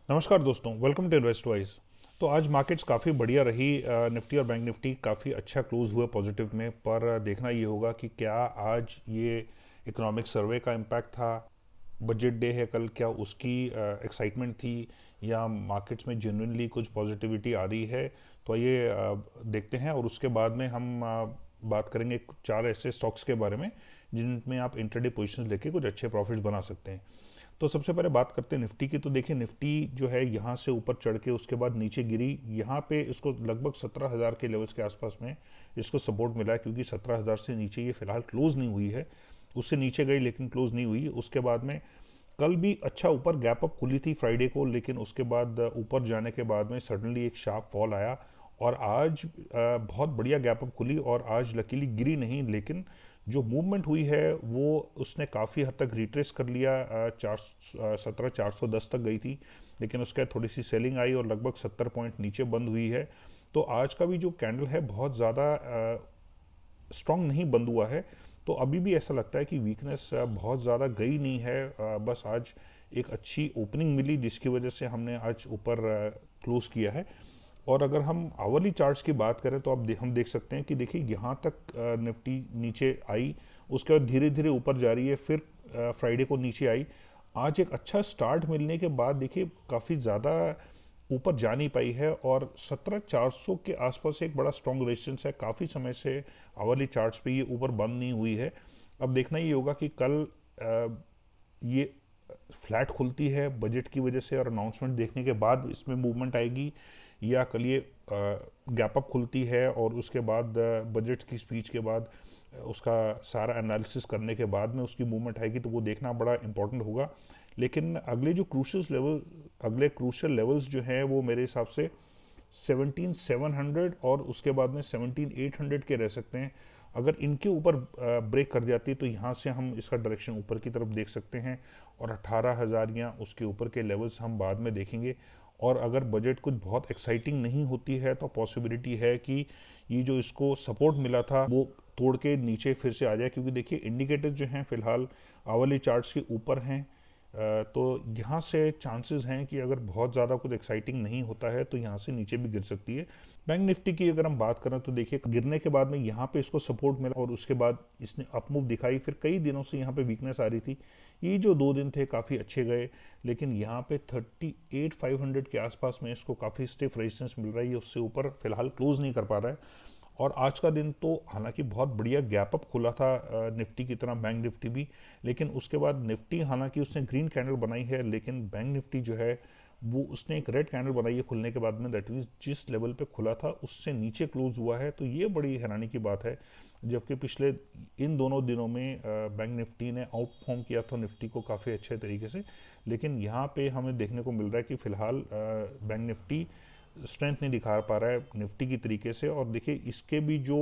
नमस्कार दोस्तों, welcome to इन्वेस्टवाइज। तो आज मार्केट्स काफ़ी बढ़िया रही। निफ्टी और बैंक निफ्टी काफ़ी अच्छा क्लोज हुए पॉजिटिव में। पर देखना ये होगा कि क्या आज ये इकोनॉमिक सर्वे का इम्पैक्ट था, बजट डे है कल, क्या उसकी एक्साइटमेंट थी, या मार्केट्स में जेन्युइनली कुछ पॉजिटिविटी आ रही है। तो ये देखते हैं और उसके बाद में हम बात करेंगे चार ऐसे स्टॉक्स के बारे में जिनमें आप इंट्राडे पोजीशंस लेके कुछ अच्छे प्रॉफिट्स बना सकते हैं। तो सबसे पहले बात करते हैं निफ्टी की। तो देखिए, निफ्टी जो है यहाँ से ऊपर चढ़ के उसके बाद नीचे गिरी। यहाँ पे इसको लगभग 17,000 के लेवल्स के आसपास में इसको सपोर्ट मिला है, क्योंकि 17,000 से नीचे ये फिलहाल क्लोज नहीं हुई है। उससे नीचे गई लेकिन क्लोज नहीं हुई। उसके बाद में कल भी अच्छा ऊपर गैप अप खुली थी फ्राइडे को, लेकिन उसके बाद ऊपर जाने के बाद में सडनली एक शार्प फॉल आया और आज बहुत बढ़िया गैप अप खुली और आज लकीली गिरी नहीं, लेकिन जो मूवमेंट हुई है वो उसने काफ़ी हद तक रिट्रेस कर लिया। 410 तक गई थी, लेकिन उसके बाद थोड़ी सी सेलिंग आई और लगभग 70 पॉइंट नीचे बंद हुई है। तो आज का भी जो कैंडल है बहुत ज़्यादा स्ट्रांग नहीं बंद हुआ है। तो अभी भी ऐसा लगता है कि वीकनेस बहुत ज़्यादा गई नहीं है। बस आज एक अच्छी ओपनिंग मिली जिसकी वजह से हमने आज ऊपर क्लोज किया है। और अगर हम आवरली चार्ट्स की बात करें तो अब हम देख सकते हैं कि देखिए यहाँ तक निफ्टी नीचे आई, उसके बाद धीरे धीरे ऊपर जा रही है, फिर फ्राइडे को नीचे आई। आज एक अच्छा स्टार्ट मिलने के बाद देखिए काफ़ी ज़्यादा ऊपर जा नहीं पाई है और 17,400 के आसपास एक बड़ा स्ट्रॉन्ग रेजिस्टेंस है। काफ़ी समय से आवरली चार्ट्स पे ये ऊपर बंद नहीं हुई है। अब देखना ये होगा कि कल ये फ्लैट खुलती है बजट की वजह से और अनाउंसमेंट देखने के बाद इसमें मूवमेंट आएगी, या कल ये गैप अप खुलती है और उसके बाद बजट की स्पीच के बाद उसका सारा एनालिसिस करने के बाद में उसकी मूवमेंट आएगी। तो वो देखना बड़ा इंपॉर्टेंट होगा। लेकिन अगले क्रूशल लेवल्स जो हैं वो मेरे हिसाब से 17,700 और उसके बाद में 17,800 के रह सकते हैं। अगर इनके ऊपर ब्रेक कर जाती है तो यहाँ से हम इसका डायरेक्शन ऊपर की तरफ देख सकते हैं और 18,000 या उसके ऊपर के लेवल्स हम बाद में देखेंगे। और अगर बजट कुछ बहुत एक्साइटिंग नहीं होती है तो पॉसिबिलिटी है कि ये जो इसको सपोर्ट मिला था वो तोड़ के नीचे फिर से आ जाए, क्योंकि देखिए इंडिकेटर्स जो हैं फिलहाल आवली चार्ट्स के ऊपर हैं। तो यहाँ से चांसेस हैं कि अगर बहुत ज़्यादा कुछ एक्साइटिंग नहीं होता है तो यहाँ से नीचे भी गिर सकती है। बैंक निफ्टी की अगर हम बात करें तो देखिए गिरने के बाद में यहाँ पे इसको सपोर्ट मिला और उसके बाद इसने अपमूव दिखाई। फिर कई दिनों से यहाँ पे वीकनेस आ रही थी। ये जो 2 दिन थे काफ़ी अच्छे गए, लेकिन यहाँ पे 38,500 के आसपास में इसको काफ़ी स्टिफ रेजिस्टेंस मिल रहा है। ये उससे ऊपर फिलहाल क्लोज नहीं कर पा रहा है। और आज का दिन तो हालांकि बहुत बढ़िया गैप अप खुला था निफ्टी की तरह, बैंक निफ्टी भी, लेकिन उसके बाद निफ्टी हालांकि उसने ग्रीन कैंडल बनाई है, लेकिन बैंक निफ्टी जो है वो उसने एक रेड कैंडल बनाई है खुलने के बाद में। दैट मीन्स जिस लेवल पे खुला था उससे नीचे क्लोज हुआ है। तो ये बड़ी हैरानी की बात है, जबकि पिछले इन दोनों दिनों में बैंक निफ्टी ने आउट परफॉर्म किया था निफ्टी को काफ़ी अच्छे तरीके से। लेकिन यहाँ पे हमें देखने को मिल रहा है कि फिलहाल बैंक निफ्टी स्ट्रेंथ नहीं दिखा पा रहा है निफ्टी की तरीके से। और देखिए इसके भी जो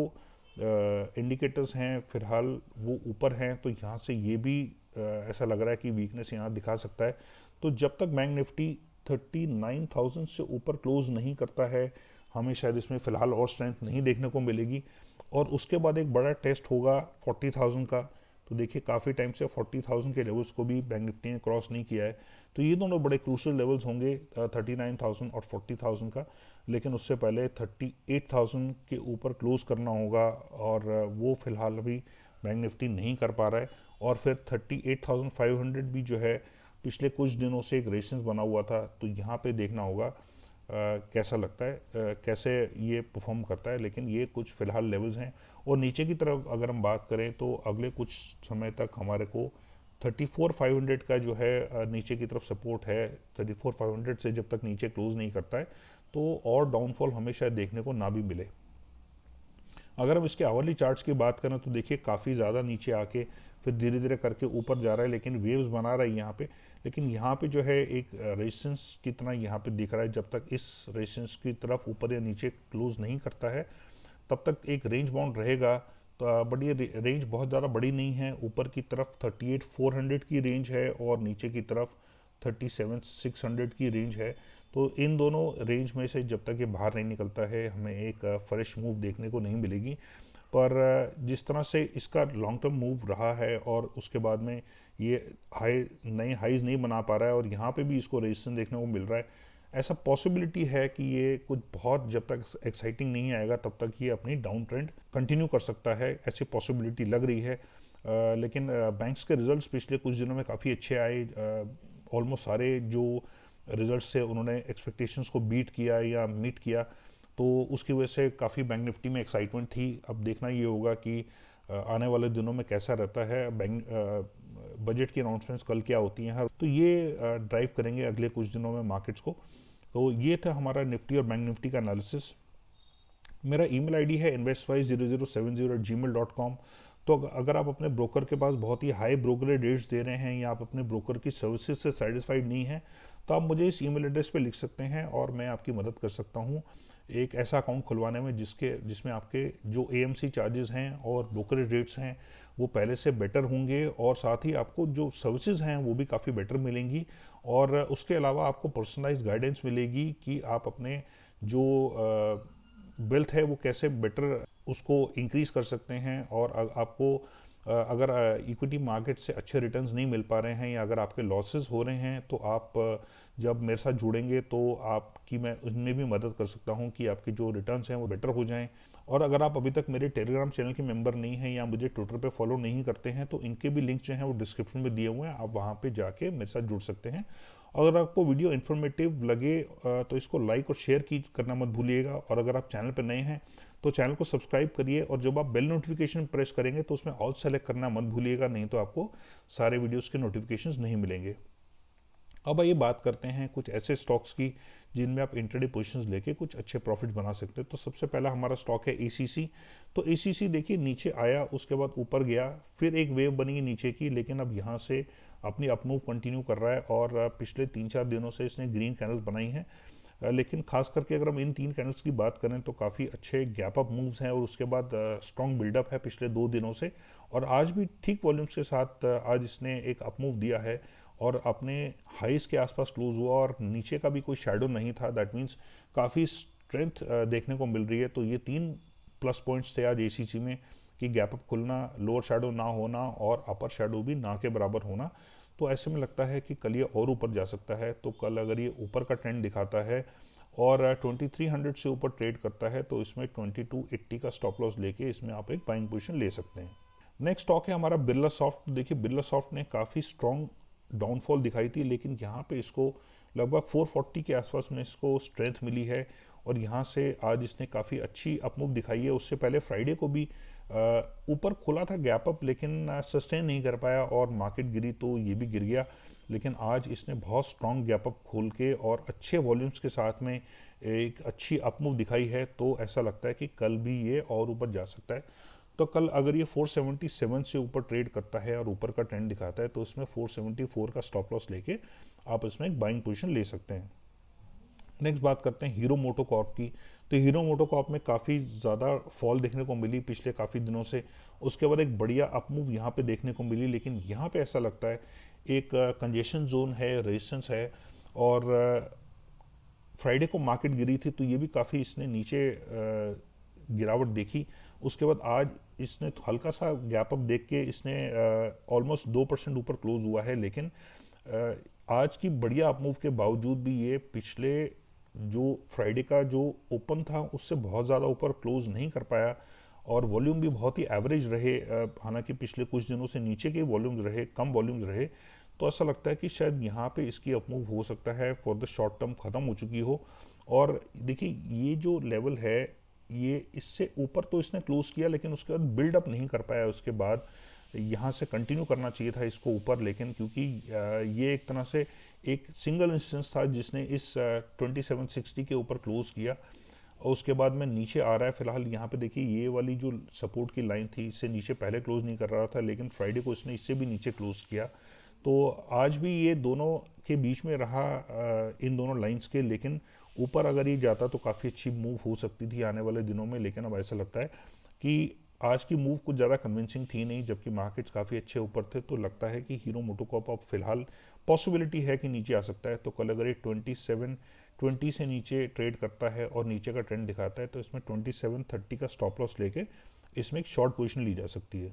इंडिकेटर्स हैं फिलहाल वो ऊपर हैं, तो यहाँ से ये भी ऐसा लग रहा है कि वीकनेस यहाँ दिखा सकता है। तो जब तक बैंक निफ्टी 39,000 से ऊपर क्लोज नहीं करता है, हमें शायद इसमें फ़िलहाल और स्ट्रेंथ नहीं देखने को मिलेगी। और उसके बाद एक बड़ा टेस्ट होगा 40,000 का। तो देखिए काफ़ी टाइम से 40,000 के लेवल्स को भी बैंक निफ्टी ने क्रॉस नहीं किया है। तो ये दोनों बड़े क्रूशल लेवल्स होंगे 39,000 और 40,000 का। लेकिन उससे पहले 38,000 के ऊपर क्लोज करना होगा और वो फिलहाल अभी बैंक निफ्टी नहीं कर पा रहा है। और फिर 38,500 भी जो है पिछले कुछ दिनों से एक रेजिस्टेंस बना हुआ था। तो यहाँ पे देखना होगा कैसा लगता है, कैसे ये परफॉर्म करता है। लेकिन ये कुछ फिलहाल लेवल्स हैं। और नीचे की तरफ अगर हम बात करें तो अगले कुछ समय तक हमारे को 34,500 का जो है नीचे की तरफ सपोर्ट है। 34,500 से जब तक नीचे क्लोज नहीं करता है तो और डाउनफॉल हमें शायद देखने को ना भी मिले। अगर हम इसके आवरली चार्ट्स की बात करें तो देखिए काफ़ी ज़्यादा नीचे आके फिर धीरे धीरे करके ऊपर जा रहा है, लेकिन वेव्स बना रहा है यहाँ पे। लेकिन यहाँ पे जो है एक रेजिस्टेंस की तरह यहाँ पे दिख रहा है। जब तक इस रेजिस्टेंस की तरफ ऊपर या नीचे क्लोज नहीं करता है तब तक एक रेंज बाउंड रहेगा। तो बट ये रेंज बहुत ज़्यादा बड़ी नहीं है। ऊपर की तरफ 38,400 की रेंज है और नीचे की तरफ 37,600 की रेंज है। तो इन दोनों रेंज में से जब तक ये बाहर नहीं निकलता है हमें एक फ्रेश मूव देखने को नहीं मिलेगी। पर जिस तरह से इसका लॉन्ग टर्म मूव रहा है और उसके बाद में ये नए हाईज नहीं बना पा रहा है और यहाँ पे भी इसको रेजिस्टेंस देखने को मिल रहा है, ऐसा पॉसिबिलिटी है कि ये कुछ बहुत जब तक एक्साइटिंग नहीं आएगा तब तक ये अपनी डाउन ट्रेंड कंटिन्यू कर सकता है, ऐसी पॉसिबिलिटी लग रही है। लेकिन बैंक्स के रिजल्ट्स पिछले कुछ दिनों में काफ़ी अच्छे आए। ऑलमोस्ट सारे जो रिजल्ट्स थे उन्होंने एक्सपेक्टेशंस को बीट किया या मीट किया, तो उसकी वजह से काफ़ी बैंक निफ्टी में एक्साइटमेंट थी। अब देखना ये होगा कि आने वाले दिनों में कैसा रहता है, बैंक बजट की अनाउंसमेंट्स कल क्या होती हैं, तो ये ड्राइव करेंगे अगले कुछ दिनों में मार्केट्स को। तो ये था हमारा निफ्टी और बैंक निफ्टी का एनालिसिस। मेरा ईमेल आईडी है invest50070@gmail.com। तो अगर आप अपने ब्रोकर के पास बहुत ही हाई ब्रोकरेज रेट्स दे रहे हैं या आप अपने ब्रोकर की सर्विसेज से सेटिस्फाइड नहीं हैं, तो आप मुझे इस ईमेल एड्रेस पे लिख सकते हैं और मैं आपकी मदद कर सकता हूँ एक ऐसा अकाउंट खुलवाने में जिसमें आपके जो एएमसी चार्जेस हैं और ब्रोकरेज रेट्स हैं वो पहले से बेटर होंगे और साथ ही आपको जो सर्विसेज हैं वो भी काफ़ी बेटर मिलेंगी, और उसके अलावा आपको पर्सनलाइज गाइडेंस मिलेगी कि आप अपने जो वेल्थ है वो कैसे बेटर उसको इंक्रीज कर सकते हैं। और आपको अगर इक्विटी मार्केट से अच्छे रिटर्न्स नहीं मिल पा रहे हैं या अगर आपके लॉसेस हो रहे हैं, तो आप जब मेरे साथ जुड़ेंगे तो आपकी मैं उनमें भी मदद कर सकता हूं कि आपके जो रिटर्न्स हैं वो बेटर हो जाएं। और अगर आप अभी तक मेरे टेलीग्राम चैनल के मेंबर नहीं हैं या मुझे ट्विटर पे फॉलो नहीं करते हैं, तो इनके भी लिंक जो हैं वो डिस्क्रिप्शन में दिए हुए हैं, आप वहाँ पे जाके मेरे साथ जुड़ सकते हैं। अगर आपको वीडियो इन्फॉर्मेटिव लगे तो इसको लाइक और शेयर करना मत भूलिएगा, और अगर आप चैनल पर नए हैं तो चैनल को सब्सक्राइब करिए, और जब आप बेल नोटिफिकेशन प्रेस करेंगे तो उसमें ऑल सेलेक्ट करना मत भूलिएगा, नहीं तो आपको सारे वीडियोस के नोटिफिकेशंस नहीं मिलेंगे। अब आइए बात करते हैं कुछ ऐसे स्टॉक्स की जिनमें आप इंट्राडे पोजीशंस लेके कुछ अच्छे प्रॉफिट बना सकते हैं। तो सबसे पहला हमारा स्टॉक है एसीसी। तो एसीसी देखिए नीचे आया, उसके बाद ऊपर गया, फिर एक वेव बनी नीचे की, लेकिन अब यहाँ से अपनी अपमूव कंटिन्यू कर रहा है और पिछले 3-4 दिनों से इसने ग्रीन कैंडल बनाई हैं। लेकिन खास करके अगर हम इन 3 कैंडल्स की बात करें तो काफ़ी अच्छे गैप अप मूव्स हैं और उसके बाद स्ट्रॉन्ग बिल्डअप है पिछले 2 दिनों से, और आज भी ठीक वॉल्यूम्स के साथ आज इसने एक अपमूव दिया है और अपने हाइस के आसपास क्लोज हुआ और नीचे का भी कोई शैडो नहीं था। दैट मीन्स काफ़ी स्ट्रेंथ देखने को मिल रही है। तो ये 3 प्लस पॉइंट्स थे आज एसीसी में कि गैप अप खुलना, लोअर शैडो ना होना और अपर शैडो भी ना के बराबर होना। तो ऐसे में लगता है कि कल ये और ऊपर जा सकता है। तो कल अगर ये ऊपर का ट्रेंड दिखाता है और 2300 से ऊपर ट्रेड करता है तो इसमें 2280 का स्टॉप लॉस लेके इसमें आप एक बाइंग पोजीशन ले सकते हैं। नेक्स्ट स्टॉक है हमारा बिरला सॉफ्ट। देखिए बिरला सॉफ्ट ने काफ़ी स्ट्रॉन्ग डाउनफॉल दिखाई थी, लेकिन यहाँ पे इसको लगभग 440 के आसपास में इसको स्ट्रेंथ मिली है और यहाँ से आज इसने काफ़ी अच्छी अपमूव दिखाई है। उससे पहले फ्राइडे को भी ऊपर खुला था गैप अप, लेकिन सस्टेन नहीं कर पाया और मार्केट गिरी तो ये भी गिर गया। लेकिन आज इसने बहुत स्ट्रॉन्ग गैप अप खोल के और अच्छे वॉल्यूम्स के साथ में एक अच्छी अपमूव दिखाई है, तो ऐसा लगता है कि कल भी ये और ऊपर जा सकता है। तो कल अगर ये 477 से ऊपर ट्रेड करता है और ऊपर का ट्रेंड दिखाता है तो इसमें 474 का स्टॉप लॉस लेके आप इसमें एक बाइंग पोजीशन ले सकते हैं। नेक्स्ट बात करते हैं हीरो मोटोकॉर्प की। तो हीरो मोटोकॉर्प में काफ़ी ज़्यादा फॉल देखने को मिली पिछले काफ़ी दिनों से, उसके बाद एक बढ़िया अपमूव यहाँ पे देखने को मिली, लेकिन यहाँ पे ऐसा लगता है एक कंजेशन जोन है, रेजिस्टेंस है, और फ्राइडे को मार्केट गिरी थी तो ये भी काफ़ी इसने नीचे गिरावट देखी। उसके बाद आज इसने हल्का सा गैप अप देख के इसने ऑलमोस्ट 2% ऊपर क्लोज हुआ है, लेकिन आज की बढ़िया अपमूव के बावजूद भी ये पिछले जो फ्राइडे का जो ओपन था उससे बहुत ज़्यादा ऊपर क्लोज नहीं कर पाया और वॉल्यूम भी बहुत ही एवरेज रहे। हालांकि पिछले कुछ दिनों से नीचे के वॉल्यूम्स रहे, कम वॉल्यूम्स रहे, तो ऐसा लगता है कि शायद यहाँ पे इसकी अपमूव हो सकता है फॉर द शॉर्ट टर्म ख़त्म हो चुकी हो। और देखिए ये जो लेवल है ये इससे ऊपर तो इसने क्लोज किया, लेकिन उसके बाद बिल्डअप नहीं कर पाया। उसके बाद यहाँ से कंटिन्यू करना चाहिए था इसको ऊपर, लेकिन क्योंकि ये एक तरह से एक सिंगल इंस्टेंस था जिसने इस 2760 के ऊपर क्लोज किया और उसके बाद में नीचे आ रहा है। फिलहाल यहाँ पे देखिए ये वाली जो सपोर्ट की लाइन थी इससे नीचे पहले क्लोज नहीं कर रहा था, लेकिन फ्राइडे को इसने इससे भी नीचे क्लोज किया। तो आज भी ये दोनों के बीच में रहा, इन दोनों लाइंस के, लेकिन ऊपर अगर ये जाता तो काफ़ी अच्छी मूव हो सकती थी आने वाले दिनों में। लेकिन अब ऐसा लगता है कि आज की मूव कुछ ज़्यादा कन्विंसिंग थी नहीं, जबकि मार्केट्स काफ़ी अच्छे ऊपर थे। तो लगता है कि हीरो मोटोकॉर्प अब फिलहाल पॉसिबिलिटी है कि नीचे आ सकता है। तो कल अगर ये 2720 से नीचे ट्रेड करता है और नीचे का ट्रेंड दिखाता है तो इसमें 2730 का स्टॉप लॉस लेके इसमें एक शॉर्ट पोजीशन ली जा सकती है।